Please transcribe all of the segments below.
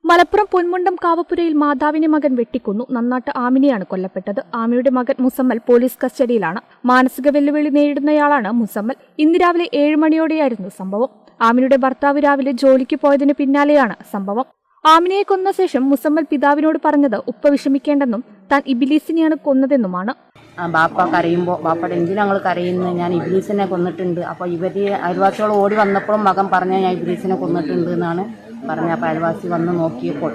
മലപ്പുറം പൊന്മുണ്ടം കാവപ്പുരയിൽ മാതാവിനെ മകൻ വെട്ടിക്കൊന്നു. നന്നാട്ട് ആമിനെയാണ് കൊല്ലപ്പെട്ടത്. ആമിയുടെ മകൻ മുസമ്മൽ പോലീസ് കസ്റ്റഡിയിലാണ്. മാനസിക വെല്ലുവിളി നേരിടുന്നയാളാണ് മുസമ്മൽ. ഇന്ന് രാവിലെ 7 മണിയോടെയായിരുന്നു സംഭവം. ആമിനയുടെ ഭർത്താവ് രാവിലെ ജോലിക്ക് പോയതിന് പിന്നാലെയാണ് സംഭവം. ആമിനയെ കൊന്ന ശേഷം മുസമ്മൽ പിതാവിനോട് പറഞ്ഞത് ഉപ്പ വിഷമിക്കേണ്ടെന്നും താൻ ഇബിലീസിനെയാണ് കൊന്നതെന്നുമാണ്. ബാപ്പ കരയുമ്പോൾ ബാപ്പയുടെ എന്തിനാ ഞങ്ങൾ കരയുന്നത്, ഞാൻ ഇബിലീസിനെ കൊന്നിട്ടുണ്ട്. അപ്പോൾ ഇവർ അയൽവാസികൾ ഓടി വന്നപ്പോഴും മകൻ പറഞ്ഞ ഞാൻ ഇബിലീസിനെ കൊന്നിട്ടുണ്ട് എന്നാണ് പറഞ്ഞത്. അപ്പോൾ അയൽവാസി വന്ന് നോക്കിയപ്പോൾ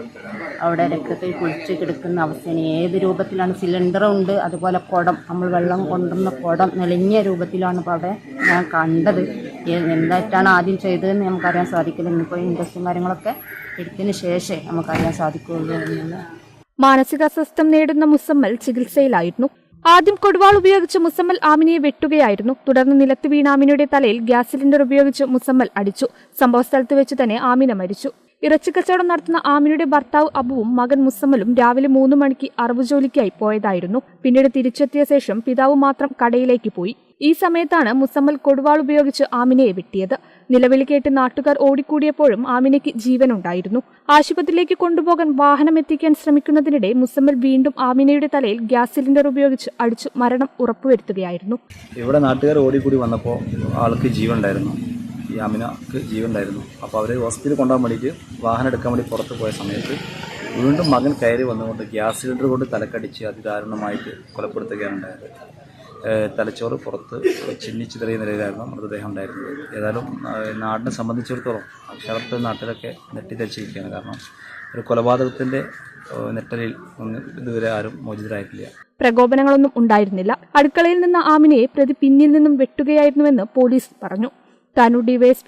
അവിടെ രക്തത്തിൽ കുളിച്ച് കിടക്കുന്ന അവസ്ഥയാണ്. ഏത് രൂപത്തിലാണ്, സിലിണ്ടറുണ്ട്, അതുപോലെ കുടം, നമ്മൾ വെള്ളം കൊണ്ടുവന്ന കുടം നെളിഞ്ഞ രൂപത്തിലാണ് ഇപ്പോൾ അവിടെ ഞാൻ കണ്ടത്. എന്തായിട്ടാണ് ആദ്യം ചെയ്തതെന്ന് നമുക്കറിയാൻ സാധിക്കില്ല. ഇന്നിപ്പോൾ ഇൻട്രസ്റ്റും കാര്യങ്ങളൊക്കെ എടുത്തതിന് ശേഷമേ നമുക്കറിയാൻ സാധിക്കുകയുള്ളൂ എന്നുള്ള. മാനസികാസ്വസ്ഥം നേടുന്ന മുസമ്മൽ ചികിത്സയിലായിരുന്നു. ആദ്യം കൊടുവാൾ ഉപയോഗിച്ച് മുസമ്മൽ ആമിനയെ വെട്ടുകയായിരുന്നു. തുടർന്ന് നിലത്ത് വീണ ആമിനയുടെ തലയിൽ ഗ്യാസ് സിലിണ്ടർ ഉപയോഗിച്ച് മുസമ്മൽ അടിച്ചു. സംഭവസ്ഥലത്ത് വെച്ച് തന്നെ ആമിന മരിച്ചു. ഇറച്ചിക്കച്ചവടം നടത്തുന്ന ആമിനയുടെ ഭർത്താവ് അബുവും മകൻ മുസമ്മലും രാവിലെ 3 മണിക്ക് അറബ് ജോലിക്കായി പോയതായിരുന്നു. പിന്നീട് തിരിച്ചെത്തിയ ശേഷം പിതാവ് മാത്രം കടയിലേക്ക് പോയി. ഈ സമയത്താണ് മുസമ്മൽ കൊടുവാൾ ഉപയോഗിച്ച് ആമിനയെ വെട്ടിയത്. നിലവിളി കേട്ട് നാട്ടുകാർ ഓടിക്കൂടിയപ്പോഴും ആമിനയ്ക്ക് ജീവനുണ്ടായിരുന്നു. ആശുപത്രിയിലേക്ക് കൊണ്ടുപോകാൻ വാഹനം എത്തിക്കാൻ ശ്രമിക്കുന്നതിനിടെ മുസമ്മൽ വീണ്ടും ആമിനയുടെ തലയിൽ ഗ്യാസ് സിലിണ്ടർ ഉപയോഗിച്ച് അടിച്ചു മരണം ഉറപ്പുവരുത്തുകയായിരുന്നു. ഇവിടെ നാട്ടുകാർ ഓടിക്കൂടി വന്നപ്പോൾ ആൾക്ക് ജീവനുണ്ടായിരുന്നു, ഈ ആമിനക്ക് ജീവനുണ്ടായിരുന്നു. അപ്പോൾ അവർ ഹോസ്പിറ്റലിൽ കൊണ്ടുപോകാൻ വേണ്ടിയിട്ട് വാഹനം എടുക്കാൻ വേണ്ടി പുറത്ത് പോയ സമയത്ത് വീണ്ടും മകൻ കയറി വന്നുകൊണ്ട് ഗ്യാസ് സിലിണ്ടർ കൊണ്ട് തലക്കടിച്ച് അതിദാരുണമായിട്ട് കൊലപ്പെടുത്തുകയാണ് ഉണ്ടായത്. തലച്ചോറ് പുറത്ത് ചിന്നിച്ചിതറിയ നിലയിലായിരുന്നു മൃതദേഹം ഉണ്ടായിരുന്നത്. ഏതായാലും നാടിനെ സംബന്ധിച്ചിടത്തോളം അക്ഷരത്തെ നാട്ടിലൊക്കെ നെട്ടിത്തരിച്ചിരിക്കുകയാണ്. കാരണം ഒരു കൊലപാതകത്തിൻ്റെ നെട്ടലിൽ ഇതുവരെ ആരും മോചിതരായിട്ടില്ല. പ്രകോപനങ്ങളൊന്നും ഉണ്ടായിരുന്നില്ല. അടുക്കളയിൽ നിന്ന് ആമിനയെ പ്രതി പിന്നിൽ നിന്നും വെട്ടുകയായിരുന്നുവെന്ന് പോലീസ് പറഞ്ഞു. താനൂർ ഡിവൈഎസ്പി